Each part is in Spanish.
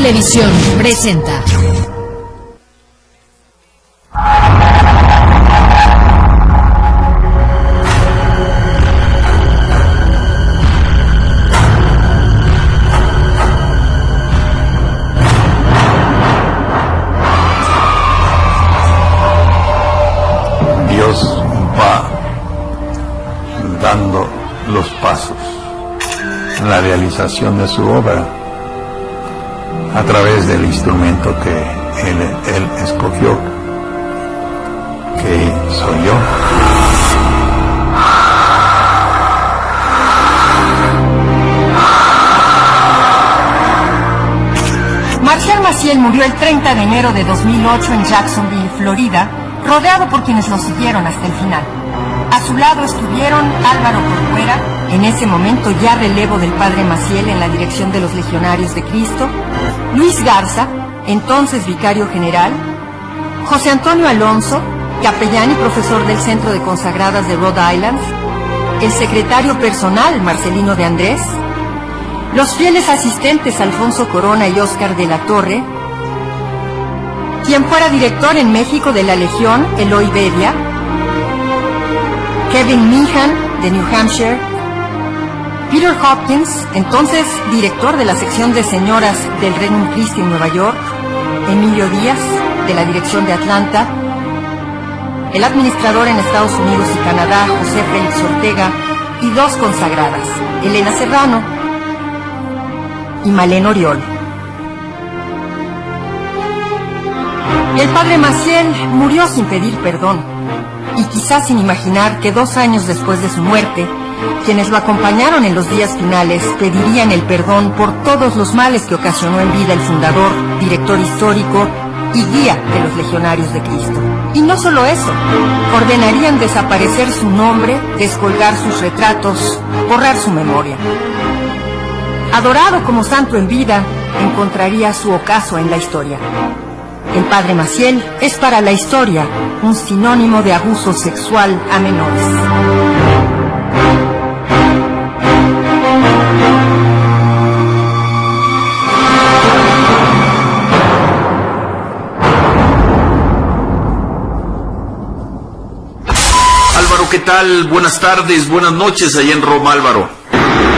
Televisión presenta. Dios va dando los pasos en la realización de su obra a través del instrumento que Él escogió, que soy yo. Marcial Maciel murió el 30 de enero de 2008 en Jacksonville, Florida, rodeado por quienes lo siguieron hasta el final. A su lado estuvieron Álvaro Corcuera, en ese momento ya relevo del padre Maciel en la dirección de los Legionarios de Cristo, Luis Garza, entonces vicario general, José Antonio Alonso, capellán y profesor del Centro de Consagradas de Rhode Island, el secretario personal Marcelino de Andrés, los fieles asistentes Alfonso Corona y Óscar de la Torre, quien fuera director en México de la Legión, Eloy Bedia, Kevin Meehan, de New Hampshire, Peter Hopkins, entonces director de la sección de señoras del Regnum Christi en Nueva York, Emilio Díaz, de la dirección de Atlanta, el administrador en Estados Unidos y Canadá, José Félix Ortega, y dos consagradas, Elena Serrano y Malén Oriol. Y el padre Maciel murió sin pedir perdón, y quizás sin imaginar que 2 años después de su muerte, quienes lo acompañaron en los días finales pedirían el perdón por todos los males que ocasionó en vida el fundador, director histórico y guía de los Legionarios de Cristo. Y no solo eso, ordenarían desaparecer su nombre, descolgar sus retratos, borrar su memoria. Adorado como santo en vida, encontraría su ocaso en la historia. El padre Maciel es para la historia un sinónimo de abuso sexual a menores. Álvaro, ¿qué tal? Buenas tardes, buenas noches allá en Roma, Álvaro.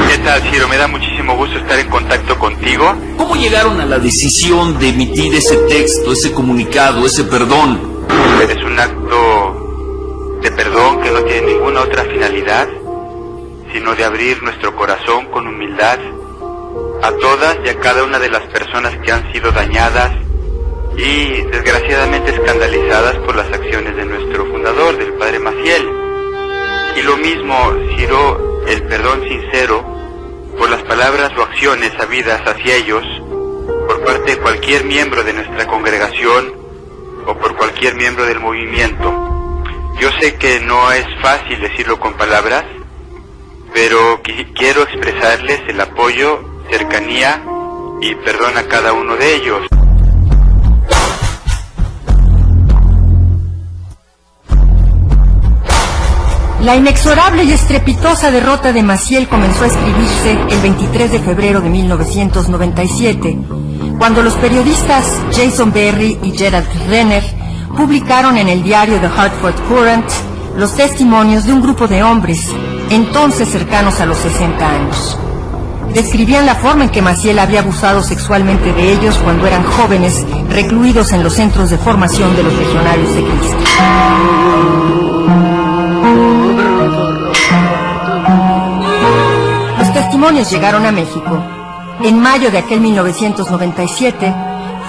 ¿Qué tal, Ciro? Me da muchísimo gusto estar en contacto contigo. ¿Cómo llegaron a la decisión de emitir ese texto, ese comunicado, ese perdón? Es un acto de perdón que no tiene ninguna otra finalidad, sino de abrir nuestro corazón con humildad a todas y a cada una de las personas que han sido dañadas y desgraciadamente escandalizadas por las acciones de nuestro fundador, del padre Maciel. Y lo mismo, Ciro, el perdón sincero por las palabras o acciones habidas hacia ellos por parte de cualquier miembro de nuestra congregación o por cualquier miembro del movimiento. Yo sé que no es fácil decirlo con palabras, pero quiero expresarles el apoyo, cercanía y perdón a cada uno de ellos. La inexorable y estrepitosa derrota de Maciel comenzó a escribirse el 23 de febrero de 1997, cuando los periodistas Jason Berry y Gerald Renner publicaron en el diario The Hartford Courant los testimonios de un grupo de hombres, entonces cercanos a los 60 años. Describían la forma en que Maciel había abusado sexualmente de ellos cuando eran jóvenes, recluidos en los centros de formación de los Legionarios de Cristo. Los testimonios llegaron a México. En mayo de aquel 1997,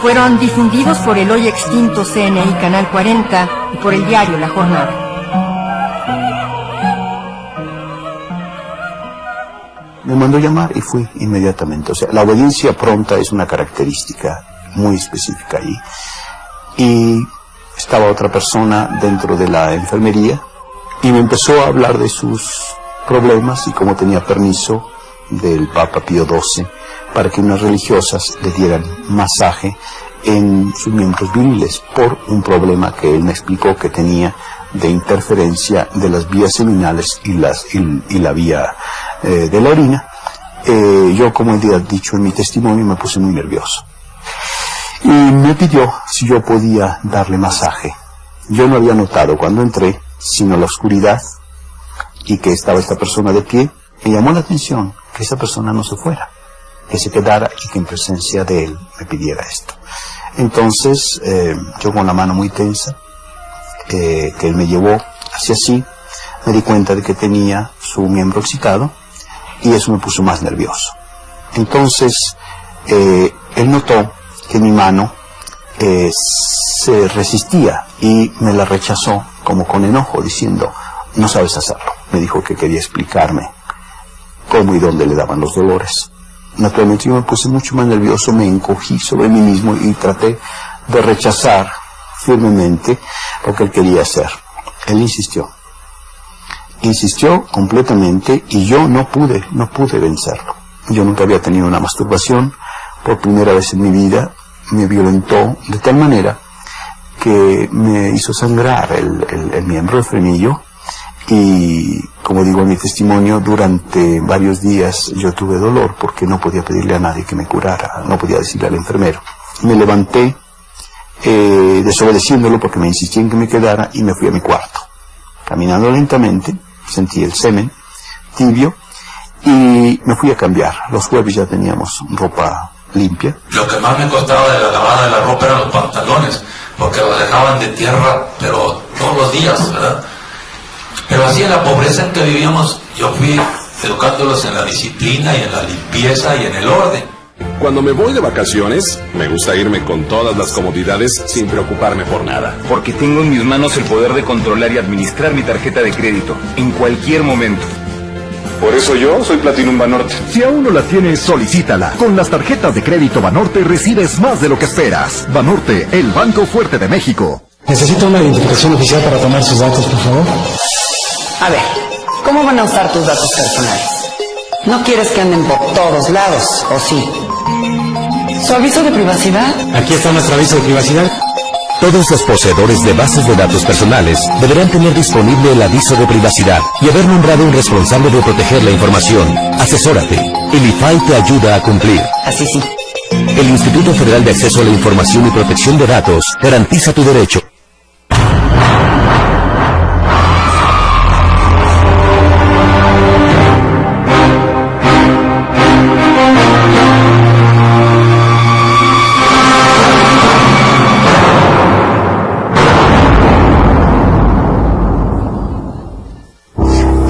fueron difundidos por el hoy extinto CNI Canal 40 y por el diario La Jornada. Me mandó llamar y fui inmediatamente. O sea, la obediencia pronta es una característica muy específica ahí. Y estaba otra persona dentro de la enfermería y me empezó a hablar de sus problemas y cómo tenía permiso del Papa Pío XII para que unas religiosas le dieran masaje en sus miembros viriles por un problema que él me explicó que tenía de interferencia de las vías seminales y la vía de la orina. Yo, como he dicho en mi testimonio, me puse muy nervioso. y me pidió si yo podía darle masaje. Yo no había notado cuando entré, sino la oscuridad y que estaba esta persona de pie. Me llamó la atención que esa persona no se fuera, que se quedara y que en presencia de él me pidiera esto. Entonces, yo con la mano muy tensa, que él me llevó hacia sí, me di cuenta de que tenía su miembro excitado y eso me puso más nervioso. Entonces, él notó que mi mano se resistía y me la rechazó como con enojo, diciendo, no sabes hacerlo. Me dijo que quería explicarme cómo y dónde le daban los dolores. Naturalmente yo me puse mucho más nervioso, me encogí sobre mí mismo y traté de rechazar firmemente lo que él quería hacer. Él insistió completamente y yo no pude vencerlo. Yo nunca había tenido una masturbación. Por primera vez en mi vida me violentó de tal manera que me hizo sangrar el miembro, el frenillo, y como digo en mi testimonio, durante varios días yo tuve dolor porque no podía pedirle a nadie que me curara, no podía decirle al enfermero. Me levanté desobedeciéndolo porque me insistía en que me quedara y me fui a mi cuarto. Caminando lentamente, sentí el semen tibio y me fui a cambiar. Los jueves ya teníamos ropa limpia. Lo que más me costaba de la lavada de la ropa eran los pantalones, porque los dejaban de tierra, pero todos los días, ¿verdad? Pero así en la pobreza en que vivíamos, yo fui educándolos en la disciplina y en la limpieza y en el orden. Cuando me voy de vacaciones, me gusta irme con todas las comodidades sin preocuparme por nada. Porque tengo en mis manos el poder de controlar y administrar mi tarjeta de crédito en cualquier momento. Por eso yo soy Platinum Banorte. Si aún no la tienes, solicítala. Con las tarjetas de crédito Banorte recibes más de lo que esperas. Banorte, el banco fuerte de México. Necesito una identificación oficial para tomar sus datos, por favor. A ver, ¿cómo van a usar tus datos personales? ¿No quieres que anden por todos lados, o sí? ¿Su aviso de privacidad? Aquí está nuestro aviso de privacidad. Todos los poseedores de bases de datos personales deberán tener disponible el aviso de privacidad y haber nombrado un responsable de proteger la información. Asesórate. El IFAI te ayuda a cumplir. Así sí. El Instituto Federal de Acceso a la Información y Protección de Datos garantiza tu derecho.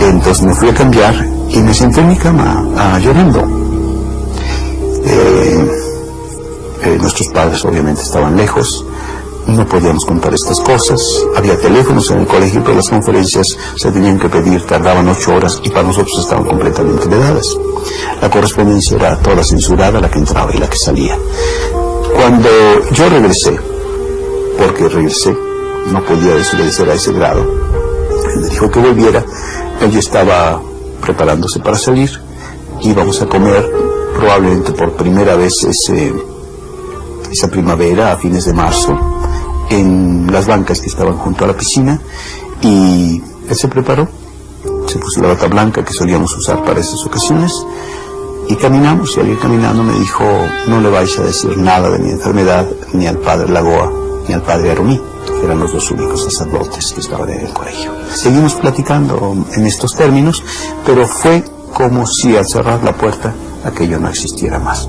Entonces me fui a cambiar y me senté en mi cama llorando. Nuestros padres obviamente estaban lejos, no podíamos contar estas cosas. Había teléfonos en el colegio, pero las conferencias se tenían que pedir, tardaban 8 horas y para nosotros estaban completamente vedadas. La correspondencia era toda censurada, la que entraba y la que salía. Cuando yo regresé, porque regresé, no podía desobedecer a ese grado, él me dijo que volviera. Él ya estaba preparándose para salir. Íbamos a comer probablemente por primera vez esa primavera, a fines de marzo, en las bancas que estaban junto a la piscina, y él se preparó, se puso la bata blanca que solíamos usar para esas ocasiones, y caminamos, y al ir caminando me dijo, no le vais a decir nada de mi enfermedad, ni al padre Lagoa, ni al padre Arumí, que eran los dos únicos sacerdotes que estaban en el colegio. Seguimos platicando en estos términos, pero fue como si al cerrar la puerta aquello no existiera más.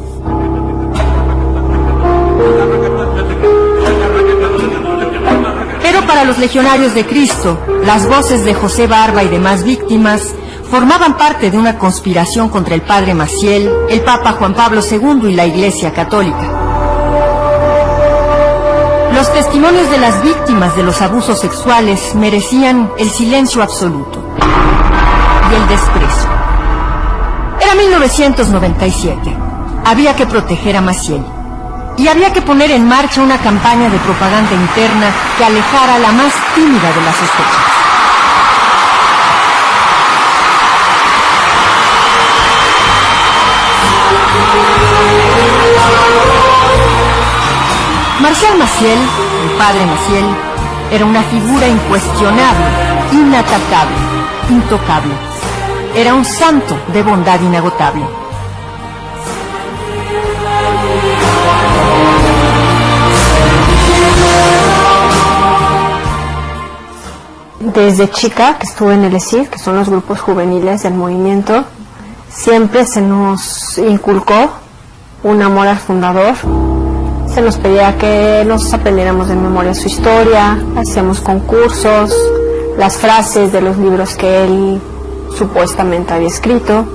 Pero para los legionarios de Cristo, las voces de José Barba y demás víctimas formaban parte de una conspiración contra el padre Maciel, el Papa Juan Pablo II y la Iglesia Católica. Los testimonios de las víctimas de los abusos sexuales merecían el silencio absoluto y el desprecio. Era 1997. Había que proteger a Maciel y había que poner en marcha una campaña de propaganda interna que alejara a la más tímida de las sospechas. Marcial Maciel, el padre Maciel, era una figura incuestionable, inatacable, intocable. Era un santo de bondad inagotable. desde chica que estuve en el ESID, que son los grupos juveniles del movimiento, siempre se nos inculcó un amor al fundador. Se nos pedía que nos aprendiéramos de memoria su historia, hacíamos concursos, las frases de los libros que él supuestamente había escrito.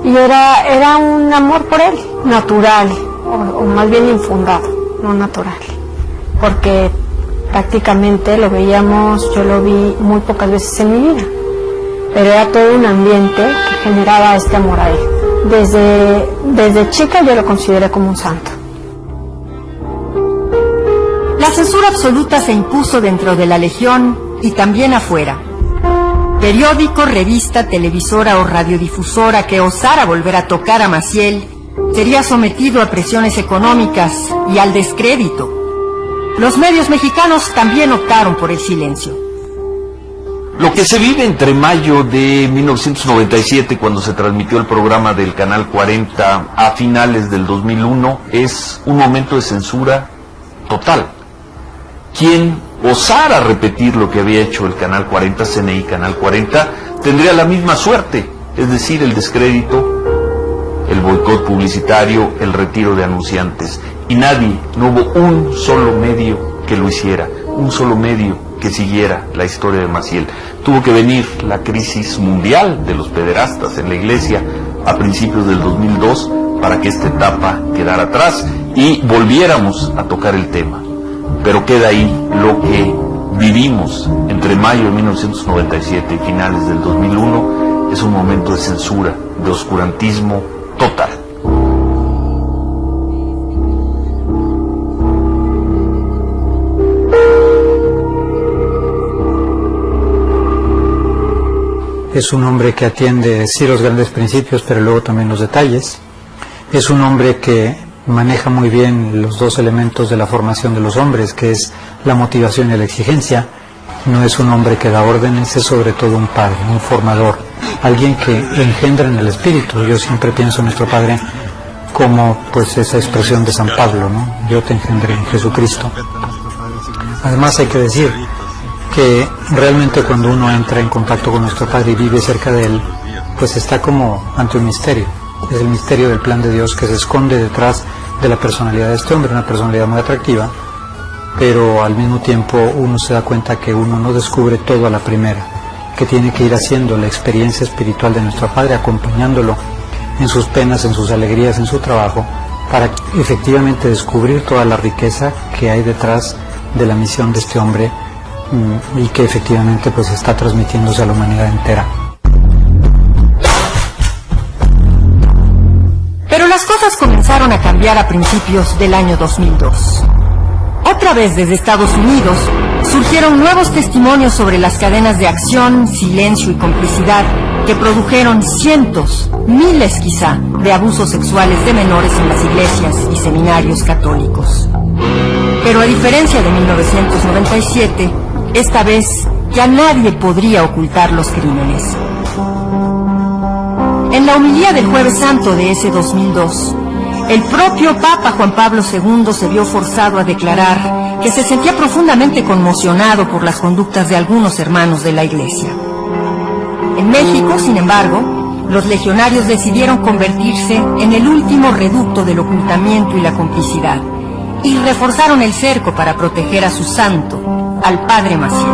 Y era un amor por él, natural, o más bien infundado, no natural, porque prácticamente lo veíamos, yo lo vi muy pocas veces en mi vida, pero era todo un ambiente que generaba este amor a él. Desde chica yo lo consideré como un santo. La censura absoluta se impuso dentro de la Legión y también afuera. Periódico, revista, televisora o radiodifusora que osara volver a tocar a Maciel sería sometido a presiones económicas y al descrédito. Los medios mexicanos también optaron por el silencio. Lo que se vive entre mayo de 1997, cuando se transmitió el programa del Canal 40, a finales del 2001, es un momento de censura total. Quien osara repetir lo que había hecho el Canal 40, CNI Canal 40, tendría la misma suerte, es decir, el descrédito, el boicot publicitario, el retiro de anunciantes. Y nadie, no hubo un solo medio que lo hiciera, un solo medio que siguiera la historia de Maciel. Tuvo que venir la crisis mundial de los pederastas en la iglesia a principios del 2002 para que esta etapa quedara atrás y volviéramos a tocar el tema. Pero queda ahí lo que vivimos entre mayo de 1997 y finales del 2001, es un momento de censura, de oscurantismo total. Es un hombre que atiende sí los grandes principios, pero luego también los detalles. Es un hombre que maneja muy bien los dos elementos de la formación de los hombres, que es la motivación y la exigencia. No es un hombre que da órdenes, es sobre todo un padre, un formador, alguien que engendra en el espíritu. Yo siempre pienso en nuestro Padre como pues esa expresión de San Pablo, ¿no? Yo te engendré en Jesucristo. Además hay que decir que realmente cuando uno entra en contacto con nuestro Padre y vive cerca de Él, pues está como ante un misterio. Es el misterio del plan de Dios que se esconde detrás de la personalidad de este hombre, una personalidad muy atractiva, pero al mismo tiempo uno se da cuenta que uno no descubre todo a la primera, que tiene que ir haciendo la experiencia espiritual de nuestro Padre, acompañándolo en sus penas, en sus alegrías, en su trabajo, para efectivamente descubrir toda la riqueza que hay detrás de la misión de este hombre y que efectivamente pues está transmitiéndose a la humanidad entera. Pero las cosas comenzaron a cambiar a principios del año 2002. Otra vez desde Estados Unidos surgieron nuevos testimonios sobre las cadenas de acción, silencio y complicidad que produjeron cientos, miles quizá, de abusos sexuales de menores en las iglesias y seminarios católicos. Pero a diferencia de 1997, esta vez ya nadie podría ocultar los crímenes. En la homilía del Jueves Santo de ese 2002, el propio Papa Juan Pablo II se vio forzado a declarar que se sentía profundamente conmocionado por las conductas de algunos hermanos de la Iglesia. En México, sin embargo, los legionarios decidieron convertirse en el último reducto del ocultamiento y la complicidad, y reforzaron el cerco para proteger a su santo, al Padre Maciel.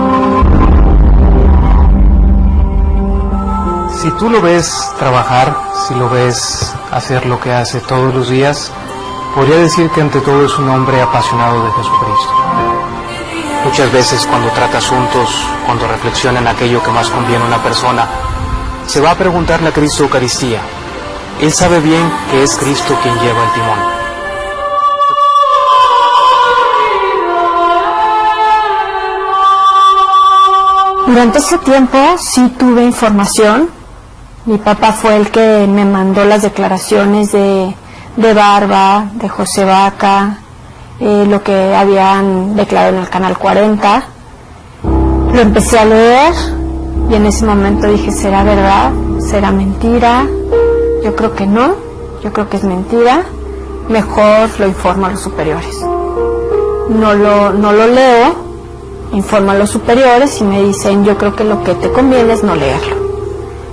Si tú lo ves trabajar, si lo ves hacer lo que hace todos los días, podría decir que ante todo es un hombre apasionado de Jesucristo. Muchas veces cuando trata asuntos, cuando reflexiona en aquello que más conviene a una persona, se va a preguntarle a Cristo Eucaristía. Él sabe bien que es Cristo quien lleva el timón. Durante ese tiempo sí tuve información. Mi papá fue el que me mandó las declaraciones de Barba, de José Vaca, lo que habían declarado en el Canal 40. Lo empecé a leer y en ese momento dije, ¿será verdad? ¿Será mentira? Yo creo que no, yo creo que es mentira. Mejor lo informo a los superiores. No lo leo informo a los superiores y me dicen, yo creo que lo que te conviene es no leerlo.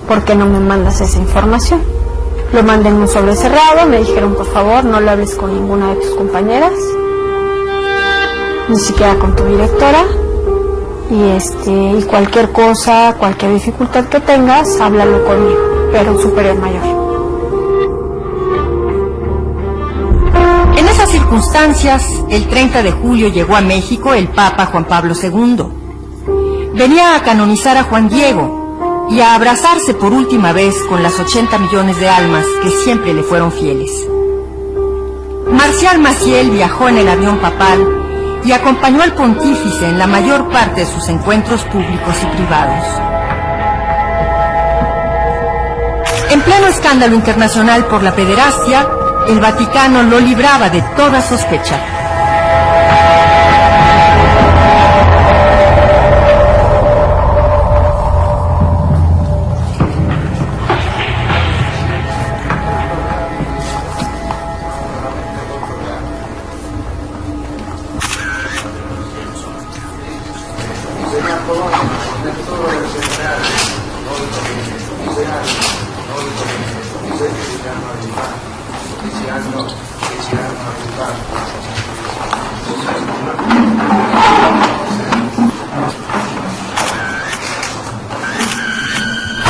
¿Por qué no me mandas esa información? Lo mandé en un sobre cerrado, me dijeron, por favor, no lo hables con ninguna de tus compañeras, ni siquiera con tu directora, y cualquier cosa, cualquier dificultad que tengas, háblalo conmigo, pero un superior mayor. En esas circunstancias, el 30 de julio llegó a México el Papa Juan Pablo II. Venía a canonizar a Juan Diego y a abrazarse por última vez con las 80 millones de almas que siempre le fueron fieles. Marcial Maciel viajó en el avión papal y acompañó al pontífice en la mayor parte de sus encuentros públicos y privados. En pleno escándalo internacional por la pederastia, el Vaticano lo libraba de toda sospecha.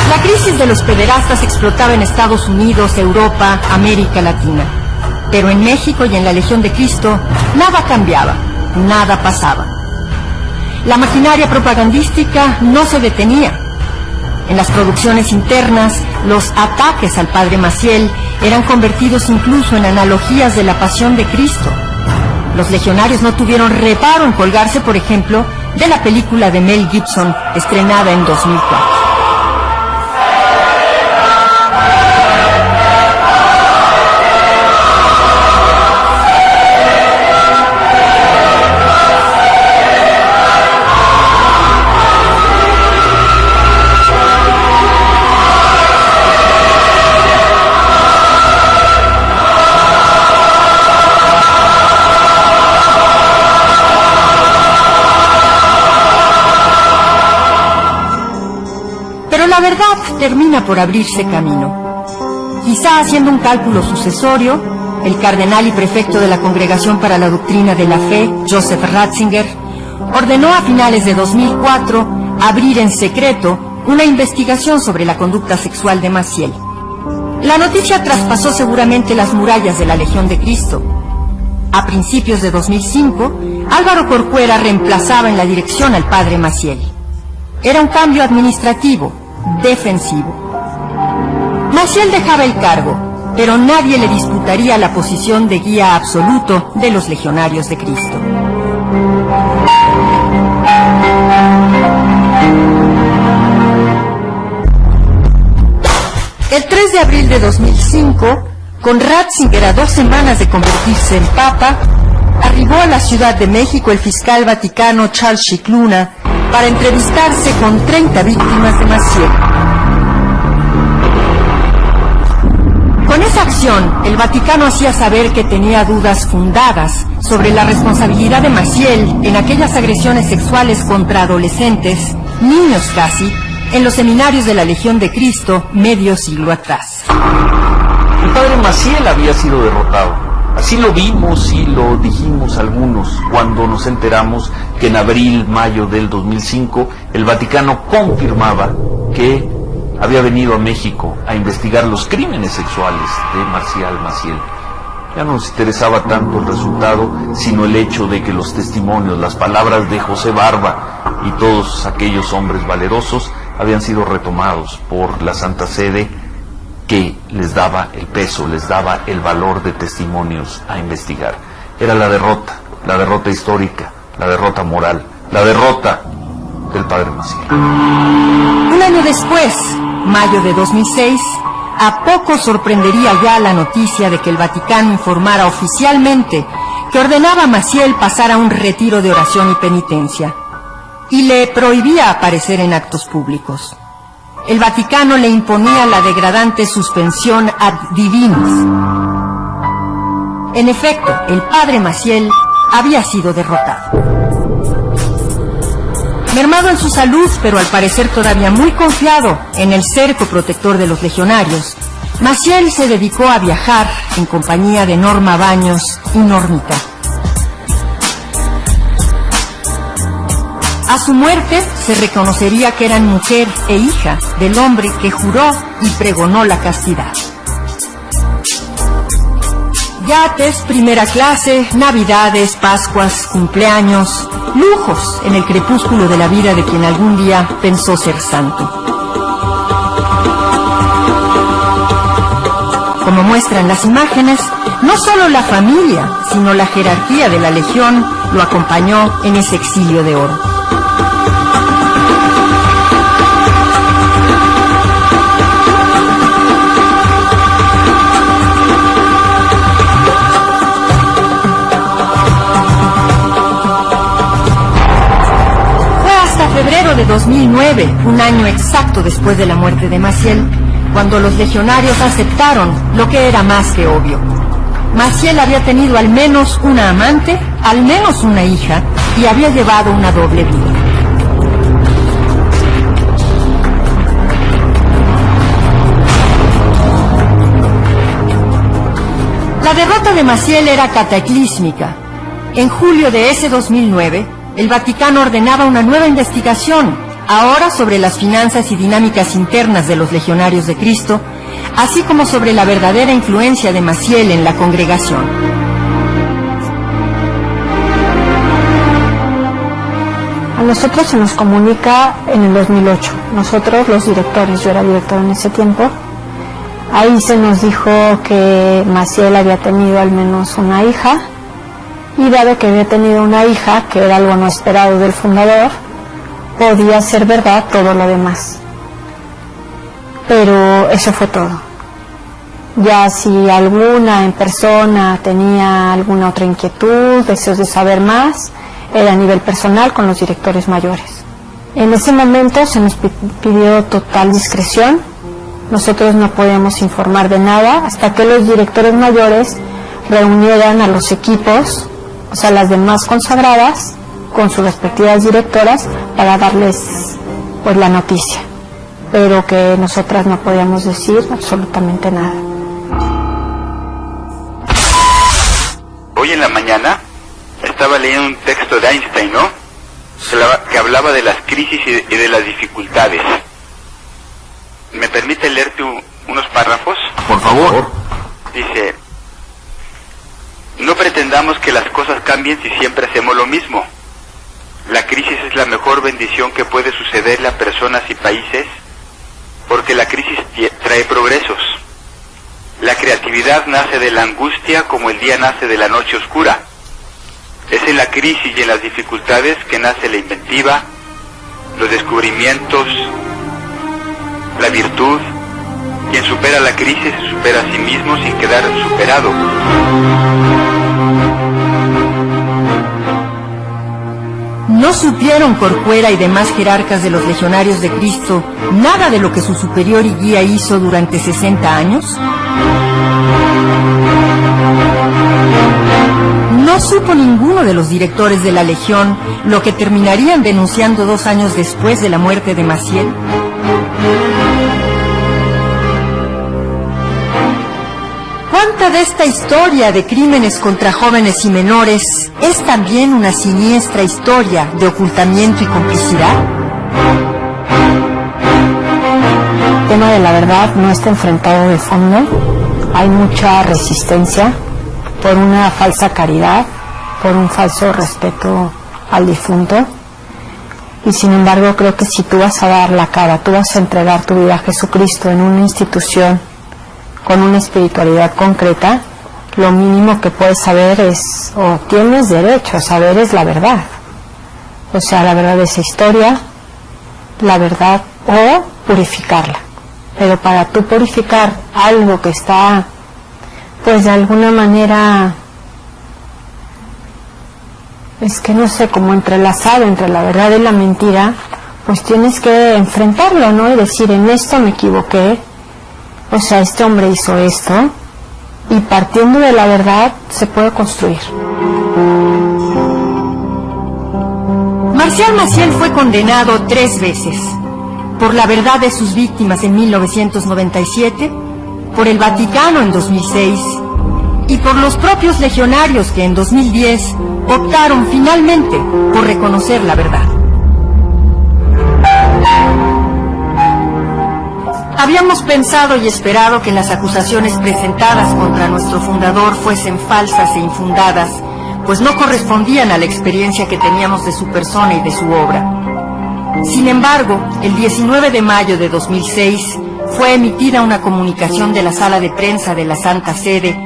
La crisis de los pederastas explotaba en Estados Unidos, Europa, América Latina. Pero en México y en la Legión de Cristo nada cambiaba, nada pasaba. La maquinaria propagandística no se detenía. En las producciones internas, los ataques al padre Maciel eran convertidos incluso en analogías de la pasión de Cristo. Los legionarios no tuvieron reparo en colgarse, por ejemplo, de la película de Mel Gibson, estrenada en 2004. La verdad termina por abrirse camino. Quizá haciendo un cálculo sucesorio, el cardenal y prefecto de la Congregación para la Doctrina de la Fe, Joseph Ratzinger, ordenó a finales de 2004 abrir en secreto una investigación sobre la conducta sexual de Maciel. La noticia traspasó seguramente las murallas de la Legión de Cristo. A principios de 2005, Álvaro Corcuera reemplazaba en la dirección al padre Maciel. Era un cambio administrativo, defensivo. Maciel dejaba el cargo, pero nadie le disputaría la posición de guía absoluto de los legionarios de Cristo. El 3 de abril de 2005, con Ratzinger a 2 semanas de convertirse en papa, arribó a la Ciudad de México el fiscal vaticano Charles Scicluna para entrevistarse con 30 víctimas de Maciel. Con esa acción, el Vaticano hacía saber que tenía dudas fundadas sobre la responsabilidad de Maciel en aquellas agresiones sexuales contra adolescentes, niños casi, en los seminarios de la Legión de Cristo medio siglo atrás. El padre Maciel había sido derrotado. Así lo vimos y lo dijimos algunos cuando nos enteramos que en abril, mayo del 2005 el Vaticano confirmaba que había venido a México a investigar los crímenes sexuales de Marcial Maciel. Ya no nos interesaba tanto el resultado, sino el hecho de que los testimonios, las palabras de José Barba y todos aquellos hombres valerosos habían sido retomados por la Santa Sede, que les daba el peso, les daba el valor de testimonios a investigar. Era la derrota histórica, la derrota moral, la derrota del padre Maciel. Un año después, mayo de 2006, a poco sorprendería ya la noticia de que el Vaticano informara oficialmente que ordenaba a Maciel pasar a un retiro de oración y penitencia y le prohibía aparecer en actos públicos. El Vaticano le imponía la degradante suspensión ad divinis. En efecto, el padre Maciel había sido derrotado. Mermado en su salud, pero al parecer todavía muy confiado en el cerco protector de los legionarios, Maciel se dedicó a viajar en compañía de Norma Baños y Normita. A su muerte se reconocería que eran mujer e hija del hombre que juró y pregonó la castidad. Yates, primera clase, navidades, pascuas, cumpleaños, lujos en el crepúsculo de la vida de quien algún día pensó ser santo. Como muestran las imágenes, no solo la familia, sino la jerarquía de la Legión lo acompañó en ese exilio de oro. Febrero de 2009, un año exacto después de la muerte de Maciel, cuando los legionarios aceptaron lo que era más que obvio. Maciel había tenido al menos una amante, al menos una hija, y había llevado una doble vida. La derrota de Maciel era cataclísmica. En julio de ese 2009, el Vaticano ordenaba una nueva investigación, ahora sobre las finanzas y dinámicas internas de los legionarios de Cristo, así como sobre la verdadera influencia de Maciel en la congregación. A nosotros se nos comunica en el 2008, nosotros los directores, yo era director en ese tiempo, ahí se nos dijo que Maciel había tenido al menos una hija, y dado que había tenido una hija, que era algo no esperado del fundador, podía ser verdad todo lo demás. Pero eso fue todo. Ya si alguna en persona tenía alguna otra inquietud, deseos de saber más, era a nivel personal con los directores mayores. En ese momento se nos pidió total discreción, nosotros no podíamos informar de nada hasta que los directores mayores reunieran a los equipos, o sea, las demás consagradas, con sus respectivas directoras, para darles pues la noticia, pero que nosotras no podíamos decir absolutamente nada. Hoy en la mañana estaba leyendo un texto de Einstein, ¿no? Que hablaba de las crisis y de las dificultades. ¿Me permite leerte unos párrafos? Por favor. Dice: no pretendamos que las cosas cambien si siempre hacemos lo mismo. La crisis es la mejor bendición que puede sucederle a personas y países, porque la crisis trae progresos. La creatividad nace de la angustia como el día nace de la noche oscura. Es en la crisis y en las dificultades que nace la inventiva, los descubrimientos, la virtud. Quien supera la crisis se supera a sí mismo sin quedar superado. ¿No supieron Corcuera y demás jerarcas de los legionarios de Cristo nada de lo que su superior y guía hizo durante 60 años? ¿No supo ninguno de los directores de la Legión lo que terminarían denunciando 2 años después de la muerte de Maciel? ¿Cuánta de esta historia de crímenes contra jóvenes y menores es también una siniestra historia de ocultamiento y complicidad? El tema de la verdad no está enfrentado de fondo, hay mucha resistencia por una falsa caridad, por un falso respeto al difunto, y sin embargo creo que si tú vas a dar la cara, tú vas a entregar tu vida a Jesucristo en una institución con una espiritualidad concreta, lo mínimo que puedes saber es, o tienes derecho a saber, es la verdad. O sea, la verdad de esa historia, la verdad, o purificarla. Pero para tú purificar algo que está, pues de alguna manera, es que no sé, como entrelazado entre la verdad y la mentira, pues tienes que enfrentarlo, ¿no? Y decir, en esto me equivoqué. O sea, este hombre hizo esto, y partiendo de la verdad se puede construir. Marcial Maciel fue condenado 3 veces. Por la verdad de sus víctimas en 1997, por el Vaticano en 2006 y por los propios legionarios que en 2010 optaron finalmente por reconocer la verdad. Habíamos pensado y esperado que las acusaciones presentadas contra nuestro fundador fuesen falsas e infundadas, pues no correspondían a la experiencia que teníamos de su persona y de su obra. Sin embargo, el 19 de mayo de 2006 fue emitida una comunicación de la Sala de Prensa de la Santa Sede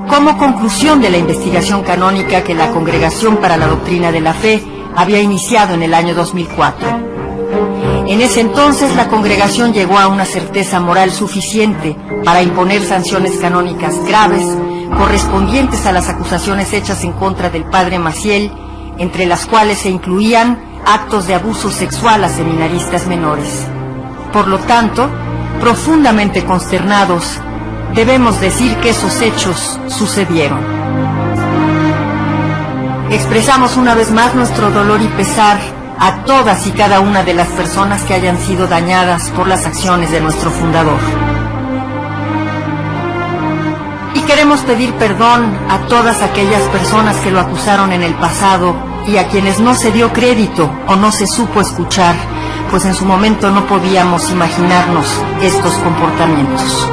como conclusión de la investigación canónica que la Congregación para la Doctrina de la Fe había iniciado en el año 2004. En ese entonces la congregación llegó a una certeza moral suficiente para imponer sanciones canónicas graves correspondientes a las acusaciones hechas en contra del padre Maciel, entre las cuales se incluían actos de abuso sexual a seminaristas menores. Por lo tanto, profundamente consternados, debemos decir que esos hechos sucedieron. Expresamos una vez más nuestro dolor y pesar a todas y cada una de las personas que hayan sido dañadas por las acciones de nuestro fundador. Y queremos pedir perdón a todas aquellas personas que lo acusaron en el pasado y a quienes no se dio crédito o no se supo escuchar, pues en su momento no podíamos imaginarnos estos comportamientos.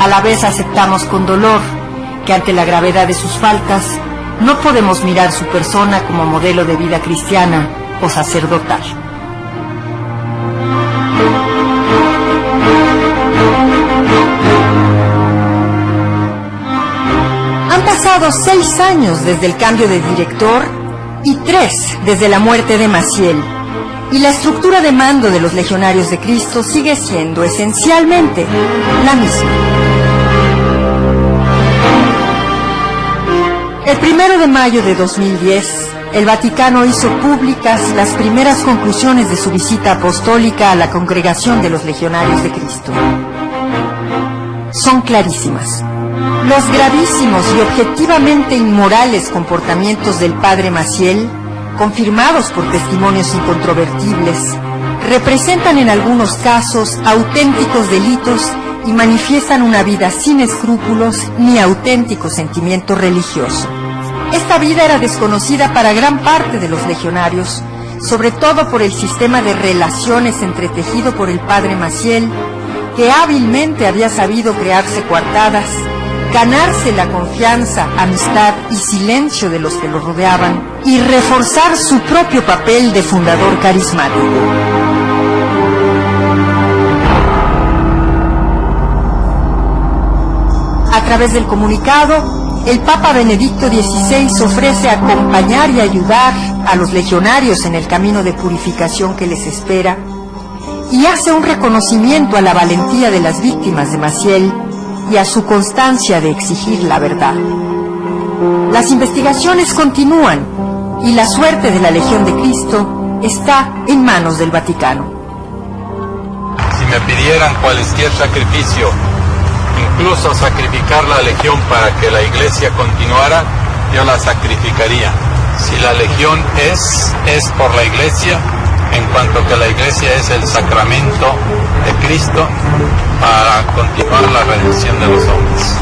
A la vez aceptamos con dolor que ante la gravedad de sus faltas no podemos mirar su persona como modelo de vida cristiana o sacerdotal. Han pasado 6 años desde el cambio de director y 3 desde la muerte de Maciel, y la estructura de mando de los Legionarios de Cristo sigue siendo esencialmente la misma. El 1 de mayo de 2010, el Vaticano hizo públicas las primeras conclusiones de su visita apostólica a la Congregación de los Legionarios de Cristo. Son clarísimas. Los gravísimos y objetivamente inmorales comportamientos del padre Maciel, confirmados por testimonios incontrovertibles, representan en algunos casos auténticos delitos y manifiestan una vida sin escrúpulos ni auténtico sentimiento religioso. Esta vida era desconocida para gran parte de los legionarios, sobre todo por el sistema de relaciones entretejido por el padre Maciel, que hábilmente había sabido crearse coartadas, ganarse la confianza, amistad y silencio de los que lo rodeaban y reforzar su propio papel de fundador carismático. A través del comunicado, el Papa Benedicto XVI ofrece acompañar y ayudar a los legionarios en el camino de purificación que les espera y hace un reconocimiento a la valentía de las víctimas de Maciel y a su constancia de exigir la verdad. Las investigaciones continúan y la suerte de la Legión de Cristo está en manos del Vaticano. Si me pidieran cualquier sacrificio, incluso sacrificar la Legión para que la Iglesia continuara, yo la sacrificaría. Si la Legión es por la Iglesia, en cuanto que la Iglesia es el sacramento de Cristo para continuar la redención de los hombres.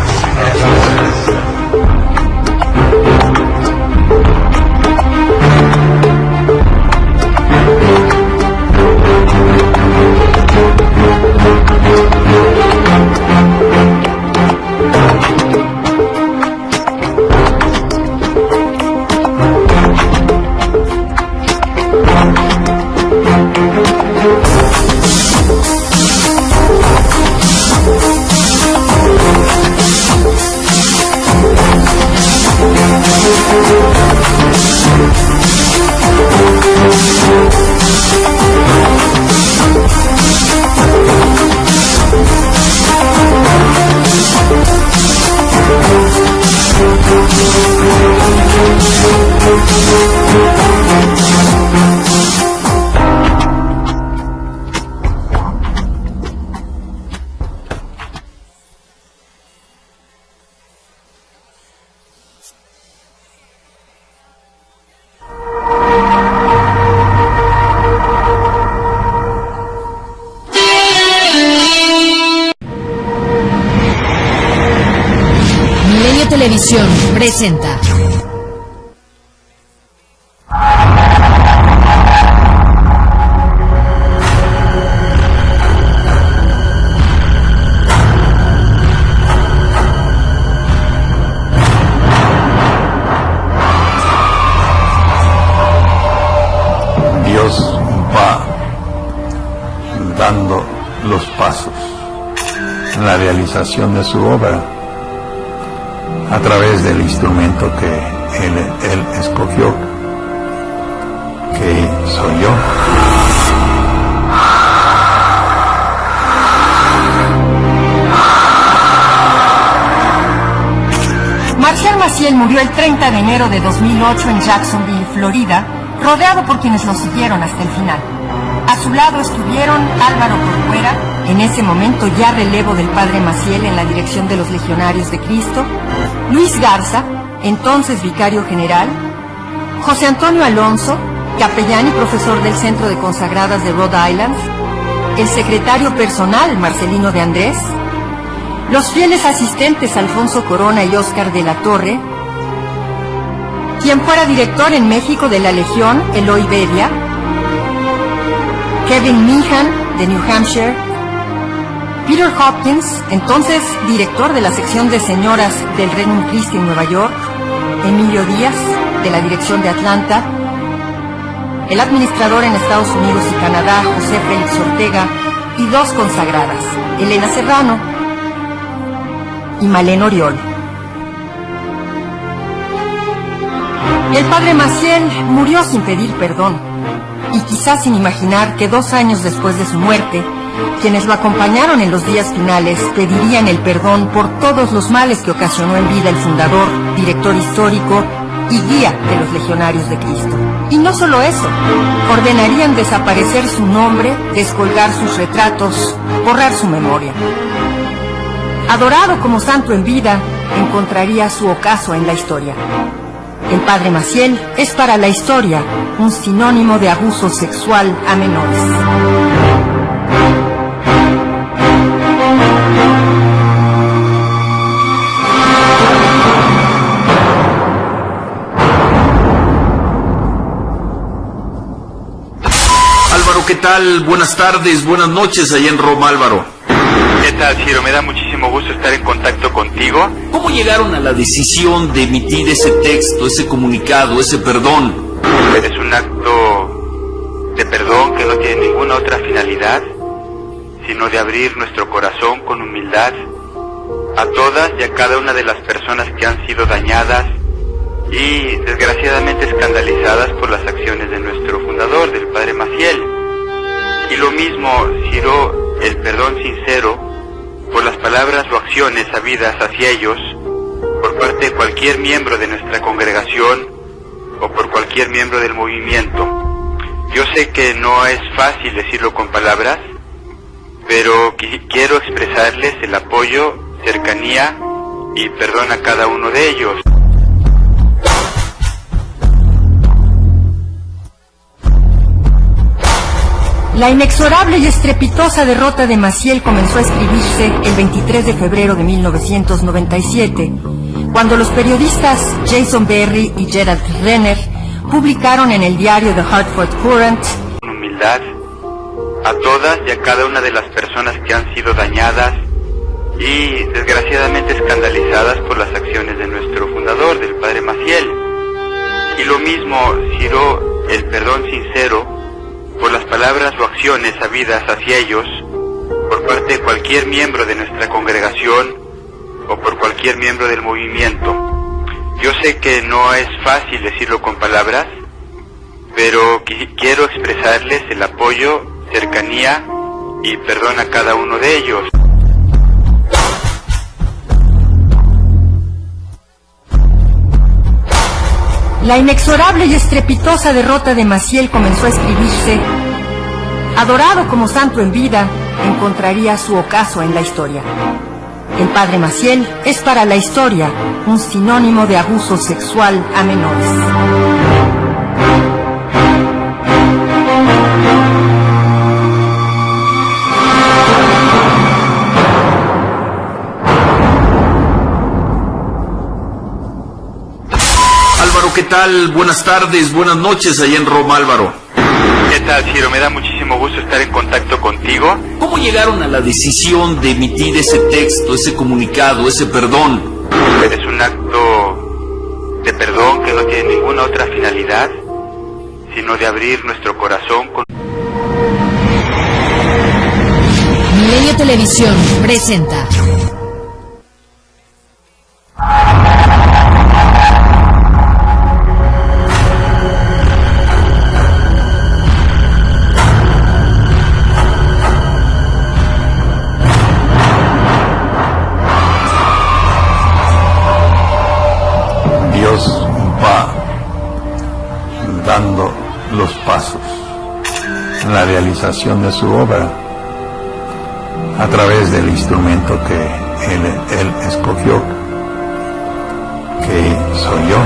Televisión presenta. Dios va dando los pasos en la realización de su obra a través del instrumento que él escogió, que soy yo. Marcial Maciel murió el 30 de enero de 2008 en Jacksonville, Florida, rodeado por quienes lo siguieron hasta el final. A su lado estuvieron Álvaro Corcuera, en ese momento ya relevo del padre Maciel en la dirección de los Legionarios de Cristo, Luis Garza, entonces vicario general, José Antonio Alonso, capellán y profesor del Centro de Consagradas de Rhode Island, el secretario personal Marcelino de Andrés, los fieles asistentes Alfonso Corona y Óscar de la Torre, quien fuera director en México de la Legión, Eloy Bedia, Kevin Meehan, de New Hampshire, Peter Hopkins, entonces director de la sección de señoras del Regnum Christi en Nueva York, Emilio Díaz, de la dirección de Atlanta, el administrador en Estados Unidos y Canadá, José Félix Ortega, y dos consagradas, Elena Serrano y Malén Oriol. El padre Maciel murió sin pedir perdón, y quizás sin imaginar que 2 años después de su muerte, quienes lo acompañaron en los días finales pedirían el perdón por todos los males que ocasionó en vida el fundador, director histórico y guía de los Legionarios de Cristo. Y no solo eso, ordenarían desaparecer su nombre, descolgar sus retratos, borrar su memoria. Adorado como santo en vida, encontraría su ocaso en la historia. El padre Maciel es para la historia un sinónimo de abuso sexual a menores. Álvaro, ¿qué tal? Buenas tardes, buenas noches allá en Roma, Álvaro. ¿Qué tal, Ciro? Me da muchísimo gusto estar en contacto contigo. ¿Cómo llegaron a la decisión de emitir ese texto, ese comunicado, ese perdón? Es un acto de perdón que no tiene ninguna otra finalidad, sino de abrir nuestro corazón con humildad a todas y a cada una de las personas que han sido dañadas y desgraciadamente escandalizadas por las acciones de nuestro fundador, del padre Maciel. Y lo mismo, Ciro, el perdón sincero por las palabras o acciones habidas hacia ellos por parte de cualquier miembro de nuestra congregación o por cualquier miembro del movimiento. Yo sé que no es fácil decirlo con palabras, pero quiero expresarles el apoyo, cercanía y perdón a cada uno de ellos. La inexorable y estrepitosa derrota de Maciel comenzó a escribirse el 23 de febrero de 1997, cuando los periodistas Jason Berry y Gerald Renner publicaron en el diario The Hartford Courant con humildad a todas y a cada una de las personas que han sido dañadas y desgraciadamente escandalizadas por las acciones de nuestro fundador, del padre Maciel. Y lo mismo, Ciro, el perdón sincero por las palabras o acciones habidas hacia ellos por parte de cualquier miembro de nuestra congregación o por cualquier miembro del movimiento. Yo sé que no es fácil decirlo con palabras, pero quiero expresarles el apoyo, cercanía y perdón a cada uno de ellos. La inexorable y estrepitosa derrota de Maciel comenzó a escribirse. Adorado como santo en vida, encontraría su ocaso en la historia. El padre Maciel es para la historia un sinónimo de abuso sexual a menores. ¿qué tal? Buenas tardes, buenas noches allá en Roma, Álvaro. ¿Qué tal, Ciro? Me da muchísimo gusto estar en contacto contigo. ¿Cómo llegaron a la decisión de emitir ese texto, ese comunicado, ese perdón? Es un acto de perdón que no tiene ninguna otra finalidad, sino de abrir nuestro corazón con... Milenio Televisión presenta. Dios va dando los pasos en la realización de su obra a través del instrumento que Él escogió, que soy yo.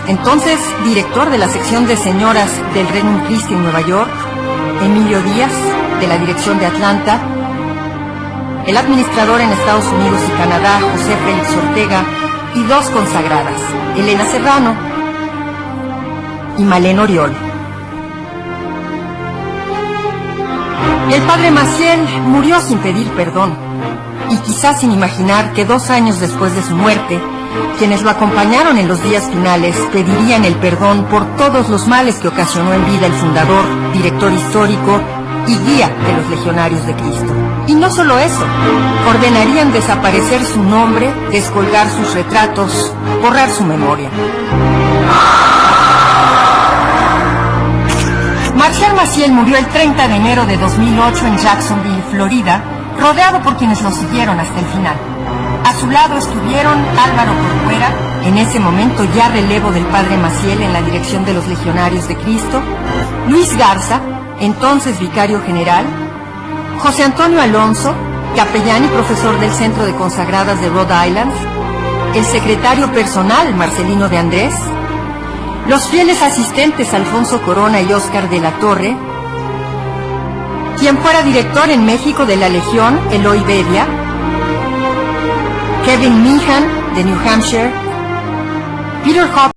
Entonces, director de la sección de señoras del Regnum Christi en Nueva York, Emilio Díaz, de la dirección de Atlanta, el administrador en Estados Unidos y Canadá, José Félix Ortega, y dos consagradas, Elena Serrano y Malén Oriol. El padre Maciel murió sin pedir perdón, y quizás sin imaginar que 2 años después de su muerte, quienes lo acompañaron en los días finales pedirían el perdón por todos los males que ocasionó en vida el fundador, director histórico y guía de los Legionarios de Cristo. Y no solo eso, ordenarían desaparecer su nombre, descolgar sus retratos, borrar su memoria. Marcial Maciel murió el 30 de enero de 2008 en Jacksonville, Florida, rodeado por quienes lo siguieron hasta el final. A su lado estuvieron Álvaro Corcuera, en ese momento ya relevo del padre Maciel en la dirección de los Legionarios de Cristo, Luis Garza, entonces vicario general, José Antonio Alonso, capellán y profesor del Centro de Consagradas de Rhode Island, el secretario personal Marcelino de Andrés, los fieles asistentes Alfonso Corona y Óscar de la Torre, quien fuera director en México de la Legión, Eloy Bedia, Kevin Meehan, de New Hampshire, Peter Hopkins,